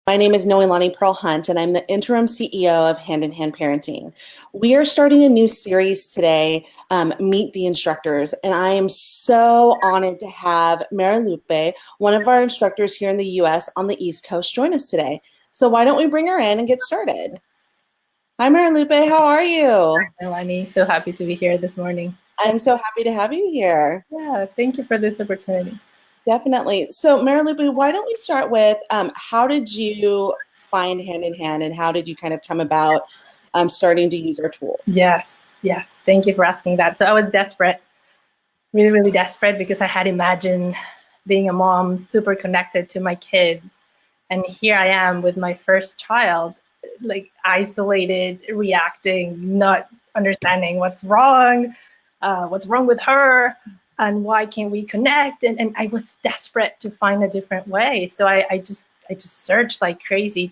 My name is Noelani Pearl Hunt, and I'm the interim CEO of Hand in Hand Parenting. We are starting a new series today, Meet the Instructors, and I am so honored to have Marilupe, one of our instructors here in the U.S. on the East Coast, join us today. So why don't we bring her in and get started? Hi, Marilupe. How are you? Hi, Melanie. So happy to be here this morning. I'm so happy to have you here. Yeah, thank you for this opportunity. Definitely. So, Marilupe, why don't we start with how did you find Hand in Hand, and how did you kind of come about starting to use our tools? Yes. Thank you for asking that. So I was desperate, really, really desperate because I had imagined being a mom, super connected to my kids. And here I am with my first child, like isolated, reacting, not understanding what's wrong with her, and why can't we connect? And I was desperate to find a different way. So I just searched like crazy,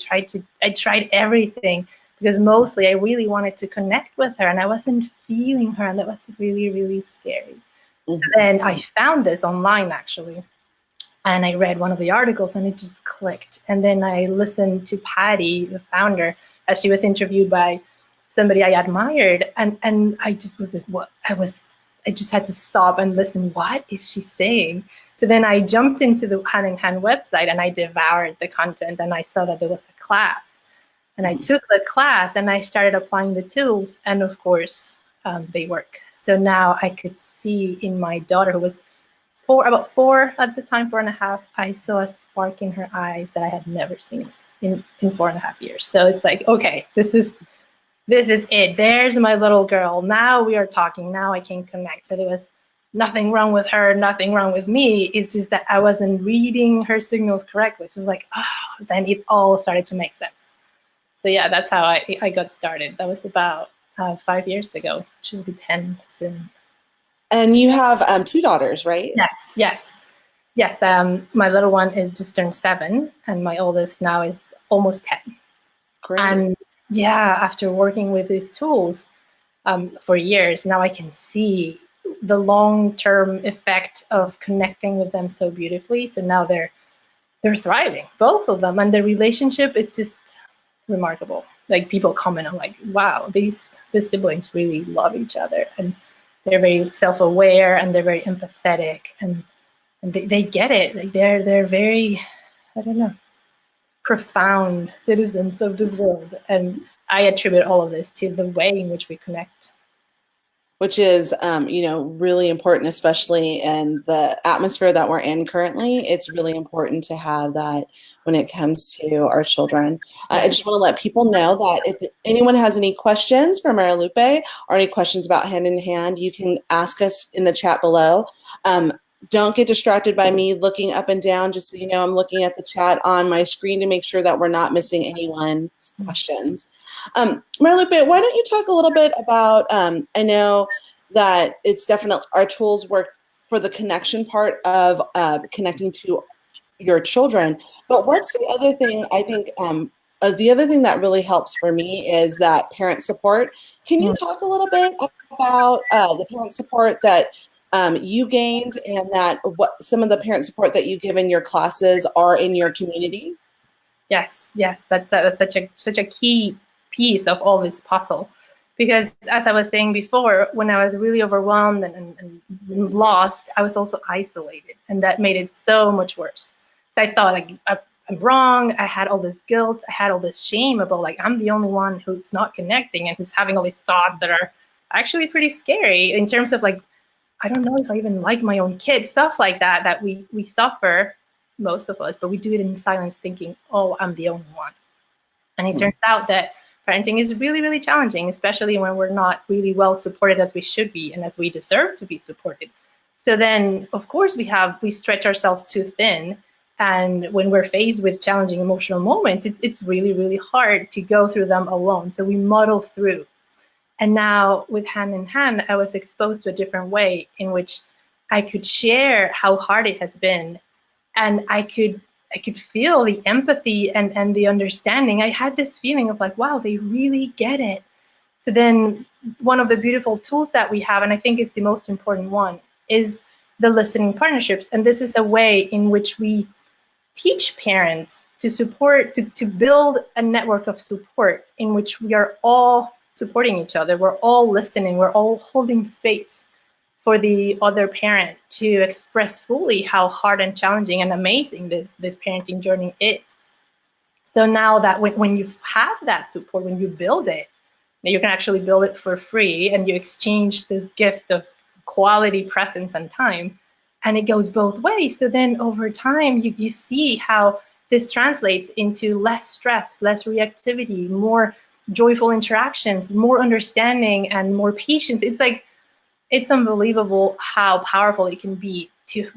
I tried everything because mostly I really wanted to connect with her and I wasn't feeling her, and that was really, really scary. So then I found this online actually, and I read one of the articles and it just clicked. And then I listened to Patty, the founder, as she was interviewed by somebody I admired, and I just was like, what? I just had to stop and listen. What is she saying? So then I jumped into the Hand in Hand website and I devoured the content, and I saw that there was a class. And I took the class and I started applying the tools, and of course, they work. So now I could see in my daughter, who was about 4 at the time, 4.5, I saw a spark in her eyes that I had never seen in 4.5 years. So it's like, okay, this is it. There's my little girl. Now we are talking. Now I can connect. So there was nothing wrong with her, nothing wrong with me. It's just that I wasn't reading her signals correctly. So it was like, oh, then it all started to make sense. So yeah, that's how I got started. That was about 5 years ago. She'll be 10 soon. And you have two daughters, right? Yes. My little one is just turned 7, and my oldest now is almost 10. Great. And yeah, after working with these tools for years, now I can see the long-term effect of connecting with them so beautifully. So now they're thriving, both of them, and the relationship is just remarkable. Like, people comment on like, wow, these siblings really love each other, and they're very self-aware and they're very empathetic, and they get it. Like, they're very, I don't know, profound citizens of this world. And I attribute all of this to the way in which we connect. Which is, really important, especially in the atmosphere that we're in currently. It's really important to have that when it comes to our children. I just want to let people know that if anyone has any questions for Marilupe or any questions about Hand in Hand, you can ask us in the chat below. Don't get distracted by me looking up and down. Just so you know, I'm looking at the chat on my screen to make sure that we're not missing anyone's questions. Marilupe, why don't you talk a little bit about, I know that it's definitely, our tools work for the connection part of connecting to your children, but what's the other thing? I think the other thing that really helps for me is that parent support. Can you talk a little bit about the parent support that you gained, and that what some of the parent support that you give in your classes are in your community? Yes, that's such a key piece of all this puzzle. Because as I was saying before, when I was really overwhelmed and lost, I was also isolated, and that made it so much worse. So I thought, like, I'm wrong. I had all this guilt. I had all this shame about, like, I'm the only one who's not connecting and who's having all these thoughts that are actually pretty scary in terms of, like, I don't know if I even like my own kids, stuff like that, that we suffer, most of us, but we do it in silence thinking, oh, I'm the only one. And it turns out that parenting is really, really challenging, especially when we're not really well supported as we should be and as we deserve to be supported. So then, of course, we stretch ourselves too thin. And when we're faced with challenging emotional moments, it's really, really hard to go through them alone. So we muddle through. And now with Hand in Hand, I was exposed to a different way in which I could share how hard it has been. And I could feel the empathy and the understanding. I had this feeling of like, wow, they really get it. So then one of the beautiful tools that we have, and I think it's the most important one, is the listening partnerships. And this is a way in which we teach parents support, to build a network of support in which we are all supporting each other. We're all listening. We're all holding space for the other parent to express fully how hard and challenging and amazing this parenting journey is. So now that when you have that support, when you build it, you can actually build it for free, and you exchange this gift of quality presence and time, and it goes both ways. So then over time, you see how this translates into less stress, less reactivity, more joyful interactions, more understanding, and more patience. It's unbelievable how powerful it can be to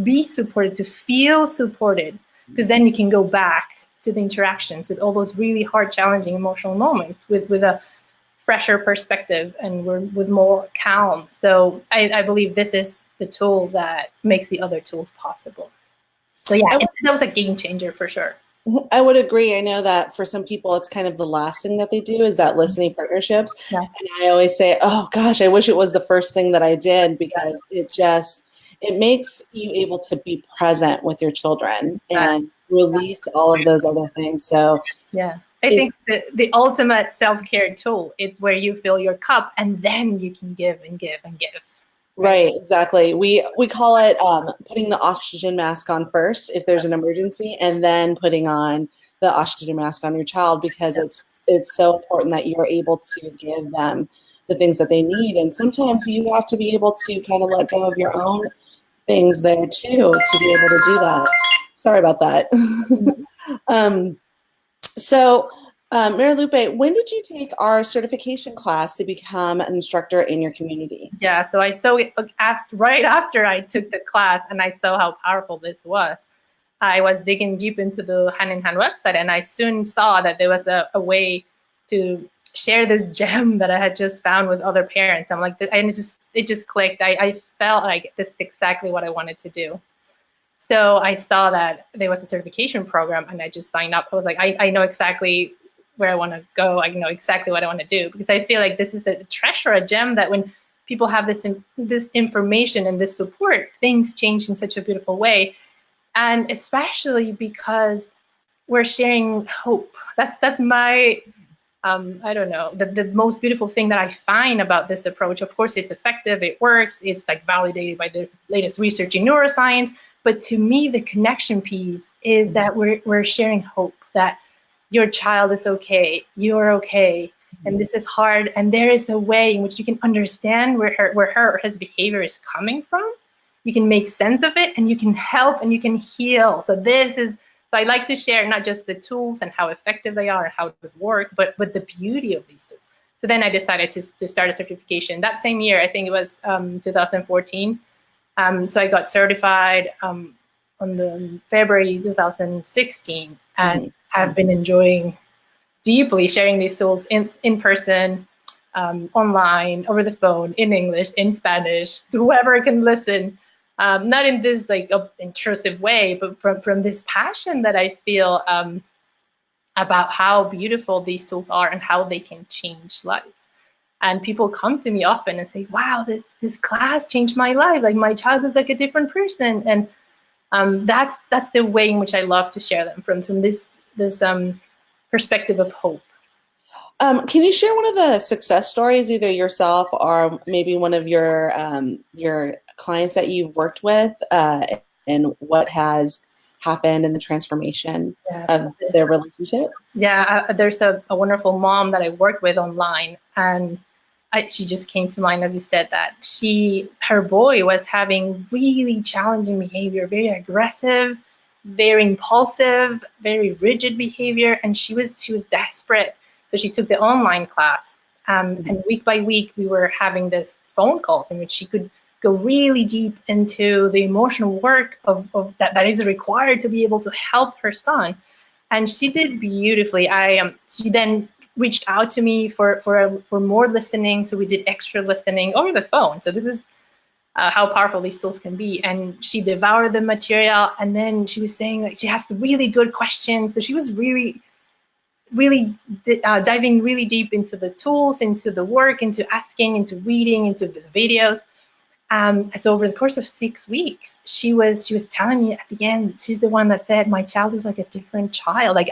be supported, to feel supported, because then you can go back to the interactions with all those really hard, challenging emotional moments with a fresher perspective and with more calm. So I believe this is the tool that makes the other tools possible. So yeah, that was a game changer for sure. I would agree. I know that for some people, it's kind of the last thing that they do is that listening partnerships. Yeah. And I always say, oh gosh, I wish it was the first thing that I did, because it makes you able to be present with your children and release all of those other things. So yeah, I think the ultimate self-care tool is where you fill your cup and then you can give and give and give. Right, exactly. We call it putting the oxygen mask on first if there's an emergency, and then putting on the oxygen mask on your child, because it's so important that you are able to give them the things that they need. And sometimes you have to be able to kind of let go of your own things there too to be able to do that. Sorry about that. Marilupe, when did you take our certification class to become an instructor in your community? Yeah, so I saw it right after I took the class, and I saw how powerful this was. I was digging deep into the Hand in Hand website, and I soon saw that there was a way to share this gem that I had just found with other parents. I'm like, and it just clicked. I felt like this is exactly what I wanted to do. So I saw that there was a certification program, and I just signed up. I was like, I know exactly where I want to go. I know exactly what I want to do, because I feel like this is a treasure, a gem, that when people have this information and this support, things change in such a beautiful way. And especially because we're sharing hope. That's my, I don't know, the most beautiful thing that I find about this approach. Of course, it's effective, it works, it's like validated by the latest research in neuroscience. But to me, the connection piece is that we're sharing hope, that your child is okay, you're okay, and this is hard, and there is a way in which you can understand where her or his behavior is coming from. You can make sense of it, and you can help, and you can heal. So I like to share not just the tools and how effective they are and how it work, but the beauty of these tools. So then I decided to start a certification. That same year, I think it was 2014. So I got certified on the February 2016, and have been enjoying deeply sharing these tools in person, online, over the phone, in English, in Spanish, to whoever can listen. Not in this like intrusive way, but from this passion that I feel about how beautiful these tools are and how they can change lives. And people come to me often and say, wow, this class changed my life. Like my child is like a different person. And that's the way in which I love to share them, from this perspective of hope. Can you share one of the success stories, either yourself or maybe one of your clients that you've worked with, and what has happened in the transformation of their relationship? Yeah, there's a wonderful mom that I worked with online, and she just came to mind as you said that. Her boy was having really challenging behavior, very aggressive, very impulsive, very rigid behavior, and she was desperate. So she took the online class, and week by week we were having this phone calls in which she could go really deep into the emotional work of that is required to be able to help her son. And she did beautifully. She then reached out to me for more listening. So we did extra listening over the phone. So this is how powerful these tools can be. And she devoured the material. And then she was saying like she has really good questions. So she was really diving really deep into the tools, into the work, into asking, into reading, into the videos. So over the course of 6 weeks, she was telling me at the end, she's the one that said, my child is like a different child. Like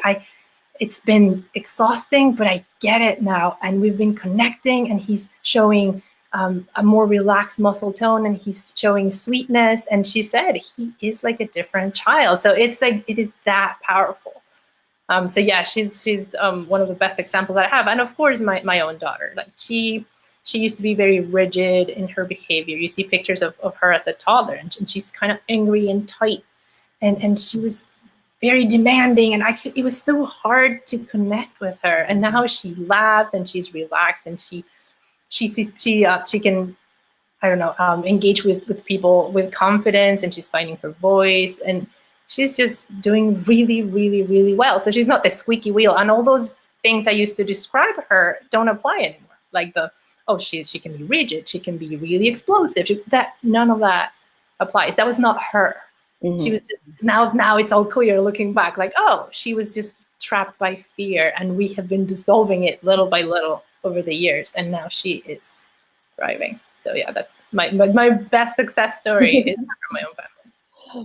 it's been exhausting, but I get it now. And we've been connecting, and he's showing a more relaxed muscle tone, and he's showing sweetness. And she said he is like a different child. So it's like, it is that powerful. So yeah, she's one of the best examples that I have. And of course, my own daughter, like she used to be very rigid in her behavior. You see pictures of her as a toddler, and she's kind of angry and tight, and she was very demanding, and it was so hard to connect with her. And now she laughs and she's relaxed, and she can, I don't know, engage with people with confidence, and she's finding her voice, and she's just doing really, really, really well. So she's not the squeaky wheel, and all those things I used to describe her don't apply anymore. Like she can be rigid, she can be really explosive. None of that applies. That was not her. Mm-hmm. She was just, now it's all clear looking back, like, oh, she was just trapped by fear, and we have been dissolving it little by little over the years, and now she is thriving. So yeah, that's my best success story is from my own family.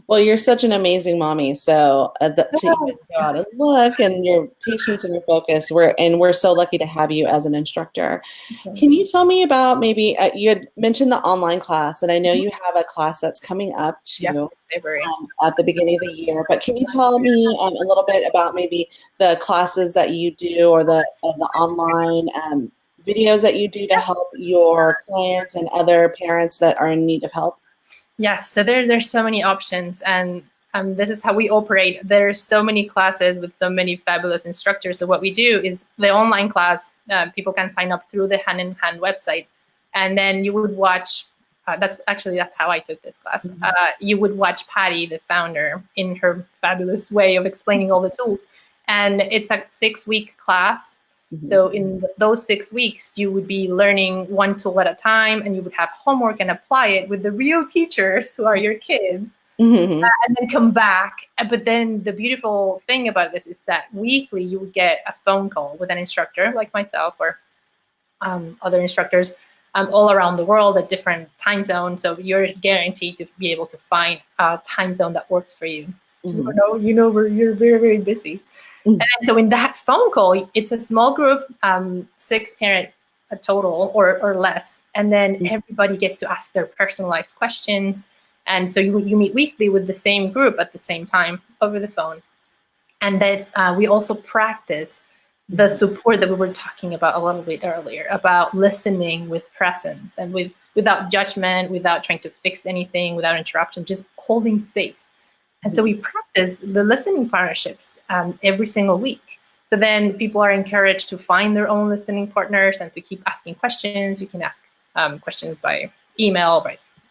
Well, you're such an amazing mommy. So to even go out and look, and your patience and your focus, we're so lucky to have you as an instructor. Okay. Can you tell me about maybe you had mentioned the online class, and I know you have a class that's coming up too at the beginning of the year. But can you tell me a little bit about maybe the classes that you do, or the online videos that you do to help your clients and other parents that are in need of help? Yes, so there's so many options, and this is how we operate. There's so many classes with so many fabulous instructors. So what we do is the online class, people can sign up through the Hand in Hand website, and then you would watch, that's how I took this class. Mm-hmm. You would watch Patty, the founder, in her fabulous way of explaining all the tools. And it's a 6-week class. Mm-hmm. So in those 6 weeks, you would be learning one tool at a time, and you would have homework and apply it with the real teachers who are your kids, mm-hmm. And then come back. But then the beautiful thing about this is that weekly you would get a phone call with an instructor like myself, or other instructors all around the world at different time zones. So you're guaranteed to be able to find a time zone that works for you. Mm-hmm. You're very, very busy. Mm-hmm. And so in that phone call, it's a small group, 6 parent total or less. And then mm-hmm. everybody gets to ask their personalized questions. And so you meet weekly with the same group at the same time over the phone. And then we also practice the support that we were talking about a little bit earlier, about listening with presence and without judgment, without trying to fix anything, without interruption, just holding space. And so we practice the listening partnerships every single week. So then people are encouraged to find their own listening partners and to keep asking questions. You can ask questions by email,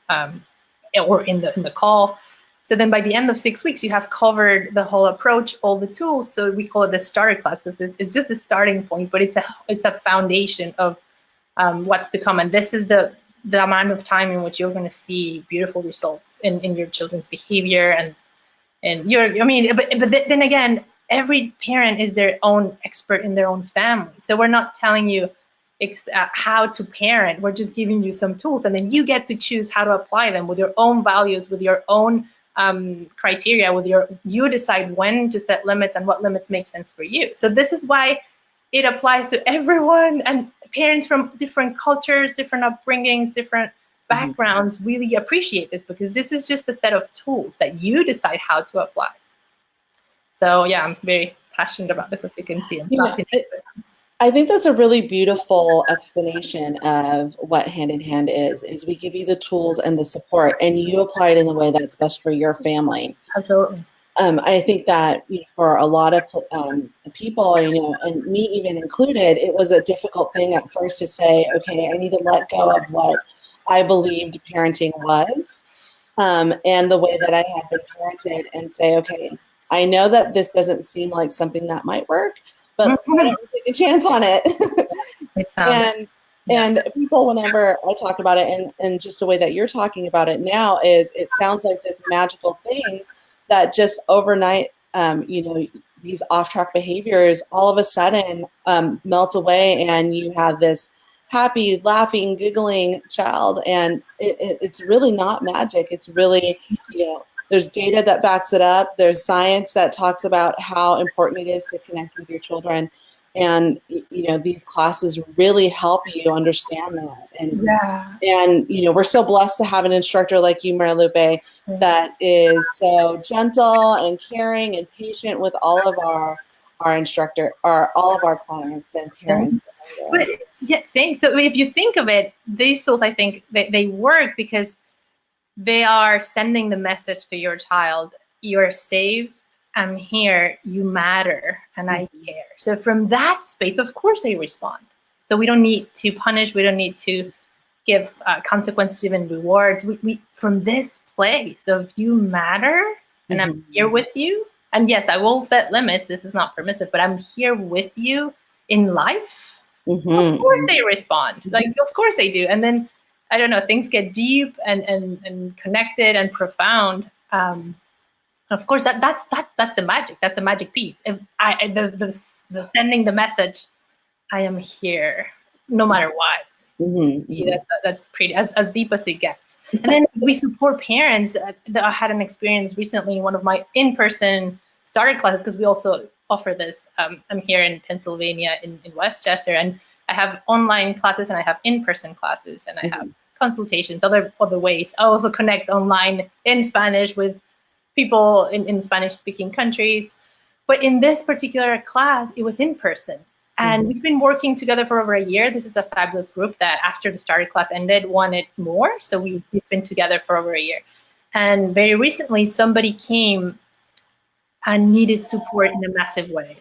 or in the call. So then by the end of 6 weeks, you have covered the whole approach, all the tools. So we call it the starter class, because it's just the starting point, but it's a foundation of what's to come. And this is the amount of time in which you're going to see beautiful results in your children's behavior. And but then again, every parent is their own expert in their own family. So we're not telling you how to parent. We're just giving you some tools, and then you get to choose how to apply them with your own values, with your own criteria, you decide when to set limits and what limits make sense for you. So this is why it applies to everyone, and parents from different cultures, different upbringings, different backgrounds really appreciate this, because this is just a set of tools that you decide how to apply. So yeah, I'm very passionate about this, as you can see. I think that's a really beautiful explanation of what Hand in Hand is we give you the tools and the support, and you apply it in the way that's best for your family. Absolutely. I think that for a lot of people, and me even included, it was a difficult thing at first to say, okay, I need to let go of what I believed parenting was, and the way that I had been parented, and say, okay, I know that this doesn't seem like something that might work, but why don't we take a chance on it? And people, whenever I talk about it, and just the way that you're talking about it now, is it sounds like this magical thing that just overnight, these off-track behaviors all of a sudden melt away, and you have this happy, laughing, giggling child. And it's really not magic. It's really, there's data that backs it up. There's science that talks about how important it is to connect with your children. And, these classes really help you understand that. And we're so blessed to have an instructor like you, Marilupe, that is so gentle and caring and patient with all of our all of our clients and parents. But yeah, thanks. So if you think of it, these tools, I think they work because they are sending the message to your child: you're safe, I'm here, you matter, and I care. So from that space, of course they respond. So we don't need to punish, we don't need to give consequences, even rewards. We from this place of you matter, and I'm here with you. And yes, I will set limits. This is not permissive, but I'm here with you in life. Of course they respond. Like, of course they do. And then, I don't know, things get deep and connected and profound. Of course, that's the magic. That's the magic piece. If the sending the message, I am here, no matter what. That's pretty as deep as it gets. And then we support parents. I had an experience recently in one of my in-person starter classes, because we also offer this. I'm here in Pennsylvania in Westchester, and I have online classes and I have in-person classes, and I have consultations, other ways. I also connect online in Spanish with people in Spanish-speaking countries. But in this particular class, it was in person. And we've been working together for over a year. This is a fabulous group that after the starter class ended, wanted more. So we've been together for over a year. And very recently, somebody came and needed support in a massive way.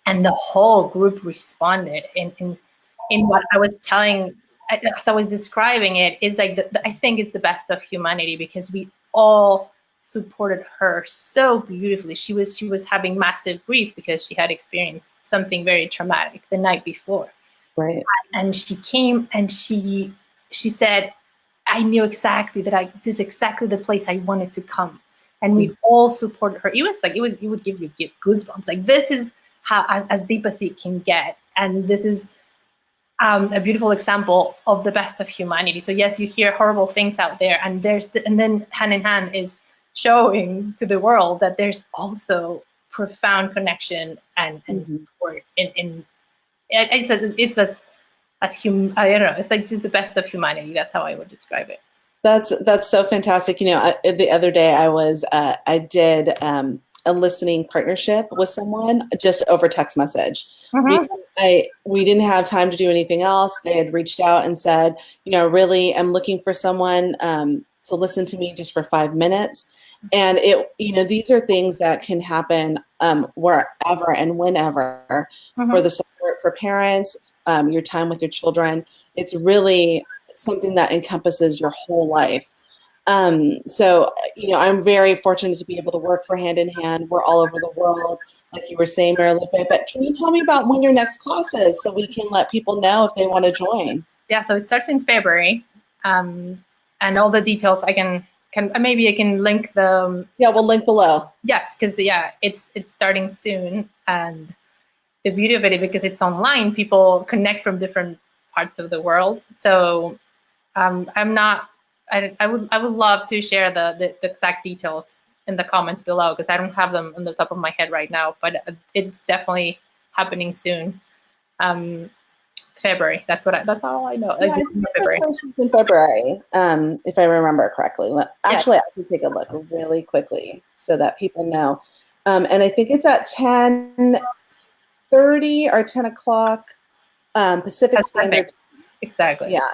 And the whole group responded in what I was telling, as I was describing it, is like, I think it's the best of humanity, because we all supported her so beautifully. She was having massive grief because she had experienced something very traumatic the night before. Right. And she came and she said, I knew exactly that this is exactly the place I wanted to come. And we all supported her. It was like, it would give you goosebumps. Like, this is how as deep as it can get. And this is a beautiful example of the best of humanity. So yes, you hear horrible things out there, and and then hand in hand is showing to the world that there's also profound connection and support it's I don't know, it's like just the best of humanity. That's how I would describe it. That's so fantastic. The other day I did a listening partnership with someone just over text message. We didn't have time to do anything else. They had reached out and said, really, I'm looking for someone to listen to me just for 5 minutes. And these are things that can happen wherever and whenever for the support for parents, your time with your children. It's really something that encompasses your whole life. So, I'm very fortunate to be able to work for Hand in Hand. We're all over the world, like you were saying, Marilupe. But can you tell me about when your next class is, so we can let people know if they want to join? Yeah, so it starts in February, and all the details I can maybe I can link the. Yeah, we'll link below. Yes, because it's starting soon, and the beauty of it, because it's online, people connect from different parts of the world. So I would love to share the exact details in the comments below, because I don't have them on the top of my head right now, but it's definitely happening soon. February. That's all I know. Yeah, February. In February, if I remember correctly. Actually, I can take a look really quickly so that people know. And I think it's at 10:30 or 10 o'clock Pacific Standard. Exactly. Yeah.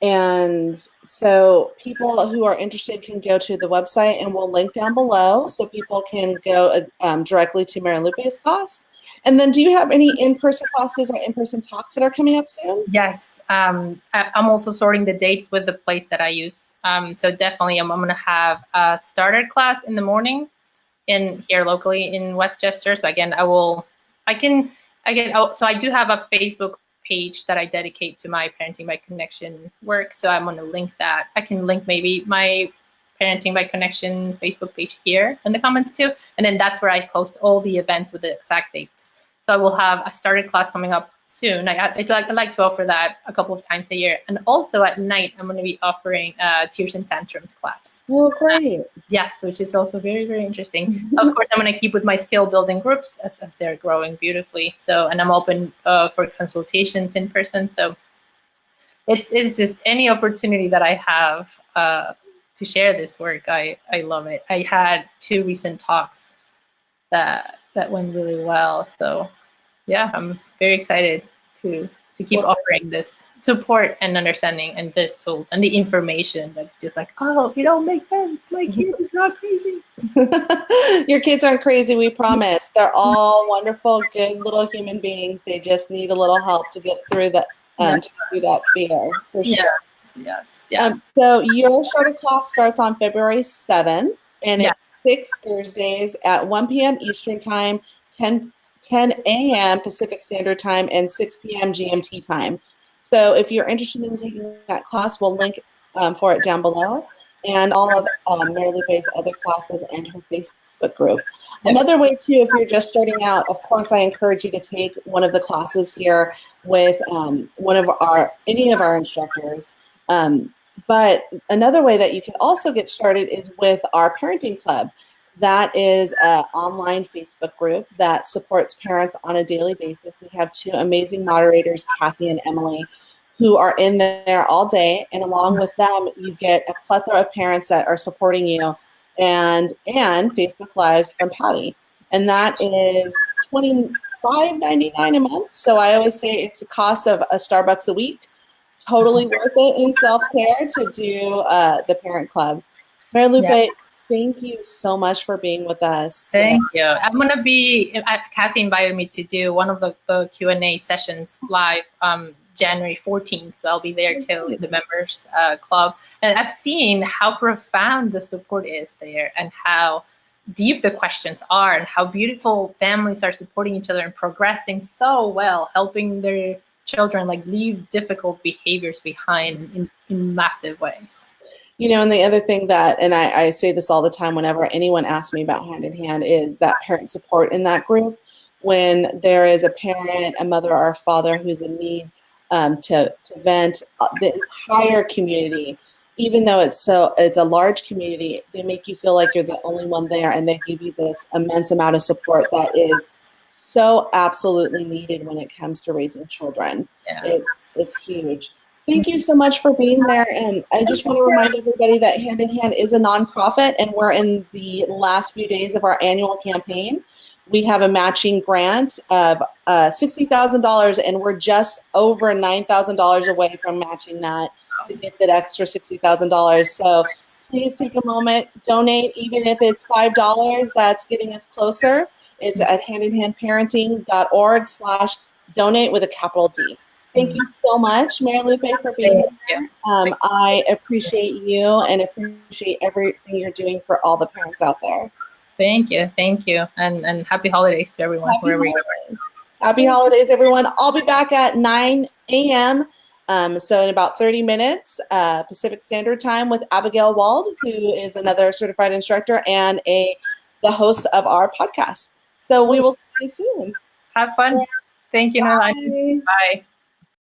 And so people who are interested can go to the website, and we'll link down below so people can go directly to Marilupe's class. And then do you have any in-person classes or in-person talks that are coming up soon? Yes. I'm also sorting the dates with the place that I use. So definitely I'm going to have a starter class in the morning here locally in Westchester. So again, so I do have a Facebook page that I dedicate to my Parenting by Connection work. So I'm going to link that. I can link maybe my Parenting by Connection Facebook page here in the comments too. And then that's where I post all the events with the exact dates. So So I will have a starter class coming up soon. I like to offer that a couple of times a year. And also at night, I'm going to be offering a Tears and Tantrums class. Oh, great. Yes, which is also very, very interesting. Of course, I'm going to keep with my skill building groups as they're growing beautifully. So, and I'm open for consultations in person. So it's just any opportunity that I have to share this work. I love it. I had 2 recent talks that went really well. So yeah, I'm very excited to keep offering this support and understanding and this tools and the information that's just like, oh, it all makes sense. My kid is not crazy. Your kids aren't crazy, we promise. They're all wonderful, good little human beings. They just need a little help to get through that fear, for sure. Yes. So your starter class starts on February 7th, and it's 6 Thursdays at 1 p.m. Eastern Time, 10 a.m. Pacific Standard Time, and 6 p.m. GMT time. So if you're interested in taking that class, we'll link for it down below, and all of Marilupe's other classes and her Facebook group. Another way too, if you're just starting out, of course, I encourage you to take one of the classes here with any of our instructors. But another way that you can also get started is with our parenting club. That is an online Facebook group that supports parents on a daily basis. We have 2 amazing moderators, Kathy and Emily, who are in there all day. And along with them, you get a plethora of parents that are supporting you and Facebook Lives from Patty. And that is $25.99 a month. So I always say it's a cost of a Starbucks a week. Totally worth it in self-care to do the parent club. Marilupe, thank you so much for being with us. Thank you. I'm going to be, Kathy invited me to do one of the Q&A sessions live January 14th. So I'll be there too in the members club. And I've seen how profound the support is there and how deep the questions are and how beautiful families are supporting each other and progressing so well, helping their children like leave difficult behaviors behind in massive ways. You know, and the other thing that, and I say this all the time whenever anyone asks me about Hand in Hand, is that parent support in that group. When there is a parent, a mother or a father who's in need to vent, the entire community, even though it's a large community, they make you feel like you're the only one there, and they give you this immense amount of support that is so absolutely needed when it comes to raising children. Yeah. It's huge. Thank you so much for being there. And I just want to remind everybody that Hand in Hand is a nonprofit, and we're in the last few days of our annual campaign. We have a matching grant of $60,000, and we're just over $9,000 away from matching that to get that extra $60,000. So please take a moment, donate, even if it's $5, that's getting us closer. It's at handinhandparenting.org/donate with a capital D. Thank you so much, Marilupe, for being here. I appreciate you and appreciate everything you're doing for all the parents out there. Thank you. And happy holidays to everyone. Happy holidays, everyone. I'll be back at 9 a.m. So in about 30 minutes, Pacific Standard Time, with Abigail Wald, who is another certified instructor and the host of our podcast. So we will see you soon. Have fun. Thank you, Nolan. Bye.